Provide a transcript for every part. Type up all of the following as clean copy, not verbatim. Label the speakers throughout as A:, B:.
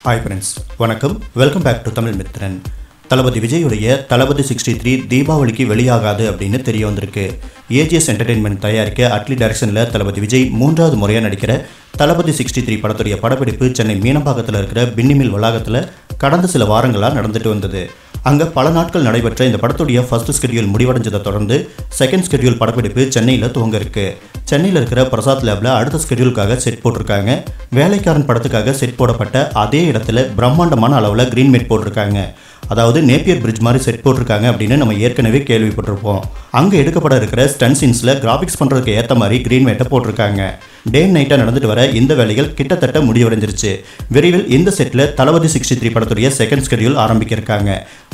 A: Hi friends, வணக்கம். Welcome back to Tamil Mithran. Thalapathy விஜயுடைய தளபதி 63 தீபாவளிக்கு வெளியாகாது அப்படின்னு தெரிய வந்திருக்கு. ஏஜிஎஸ் என்டர்டெயின்மெண்ட் தயாரிக்க அட்லி டைரக்ஷனில் தளபதி விஜய் 3வது முறையாக நடிக்கிற தளபதி 63 படத்துடைய படப்பிடிப்பு சென்னை மீனம்பாக்கத்தில் இருக்கிற பின்னிமில் வளாகத்தில் கடந்த சில வாரங்களாக நடந்துட்டு வந்தது. அங்கே பல நாட்கள் நடைபெற்ற இந்த படத்துடைய ஃபர்ஸ்ட் ஸ்கெடியூல் முடிவடைஞ்சதை தொடர்ந்து செகண்ட் ஸ்கெடியூல் படப்பிடிப்பு சென்னையில் துவங்க இருக்கு. சென்னையில் இருக்கிற பிரசாத் லேபில் அடுத்த ஸ்கெடியூலுக்காக செட் போட்டிருக்காங்க. வேலைக்காரன் படத்துக்காக செட் போடப்பட்ட அதே இடத்துல பிரம்மாண்டமான அளவில் கிரீன் மேட் போட்டிருக்காங்க. அதாவது நேப்பியர் பிரிட்ஜ் மாதிரி செட் போட்டிருக்காங்க அப்படின்னு நம்ம ஏற்கனவே கேள்விப்பட்டிருப்போம். அங்கே எடுக்கப்பட இருக்கிற ஸ்டன் சீன்ஸில் கிராஃபிக்ஸ் பண்ணுறதுக்கு ஏற்ற மாதிரி கிரீன் மேட்டை போட்டிருக்காங்க. டே அண்ட் நைட்டாக நடந்துட்டு வர இந்த வேலைகள் கிட்டத்தட்ட முடிவடைஞ்சிருச்சு. விரைவில் இந்த செட்டில் தளபதி 63 படத்துடைய செகண்ட் ஸ்கெடியூல் ஆரம்பிக்கிருக்காங்க.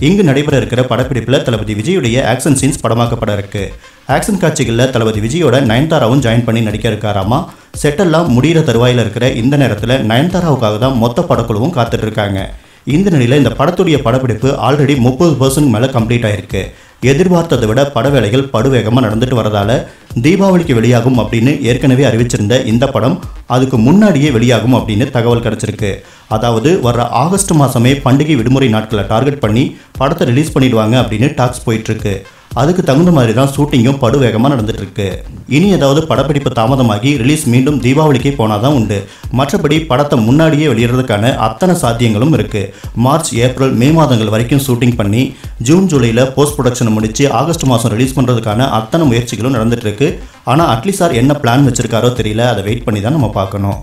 A: இங்கு நடைபெற இருக்கிற படப்பிடிப்பில் தளபதி விஜயுடைய ஆக்ஷன் சீன்ஸ் படமாக்கப்பட இருக்கு. ஆக்ஷன் காட்சிகளில் தளபதி விஜயோட நயன்தாராவும் ஜாயின் பண்ணி நடிக்க இருக்காராமா. செட்டெல்லாம் முடிகிற தருவாயில் இருக்கிற இந்த நேரத்தில் நயன்தாராவுக்காக தான் மொத்த படக்குழுவும் காத்துட்டு இருக்காங்க. இந்த நிலையில் இந்த படத்துடைய படப்பிடிப்பு ஆல்ரெடி 30% மேலே கம்ப்ளீட் ஆயிருக்கு. எதிர்பார்த்ததை விட பட வேலைகள் படுவேகமாக நடந்துட்டு வரதால தீபாவளிக்கு வெளியாகும் அப்படின்னு ஏற்கனவே அறிவிச்சிருந்த இந்த படம் அதுக்கு முன்னாடியே வெளியாகும் அப்படின்னு தகவல் கிடைச்சிருக்கு. அதாவது வர்ற ஆகஸ்ட் மாதமே பண்டிகை விடுமுறை நாட்களை டார்கெட் பண்ணி படத்தை ரிலீஸ் பண்ணிடுவாங்க அப்படின்னு டாக்ஸ் போயிட்டுருக்கு. அதுக்கு தகுந்த மாதிரி தான் ஷூட்டிங்கும் படுவேகமாக நடந்துட்டு இருக்கு. இனி ஏதாவது படப்பிடிப்பு தாமதமாகி ரிலீஸ் மீண்டும் தீபாவளிக்கே போனால் தான் உண்டு. மற்றபடி படத்தை முன்னாடியே வெளியிடுறதுக்கான அத்தனை சாத்தியங்களும் இருக்கு. மார்ச், ஏப்ரல், மே மாதங்கள் வரைக்கும் ஷூட்டிங் பண்ணி ஜூன், ஜூலையில் போஸ்ட் ப்ரொடக்ஷனை முடிச்சு ஆகஸ்ட் மாதம் ரிலீஸ் பண்ணுறதுக்கான அத்தனை முயற்சிகளும் நடந்துட்டு இருக்கு. ஆனால் அட்லி சார் என்ன பிளான் வச்சிருக்காரோ தெரியல. அதை வெயிட் பண்ணி தான் நம்ம பார்க்கணும்.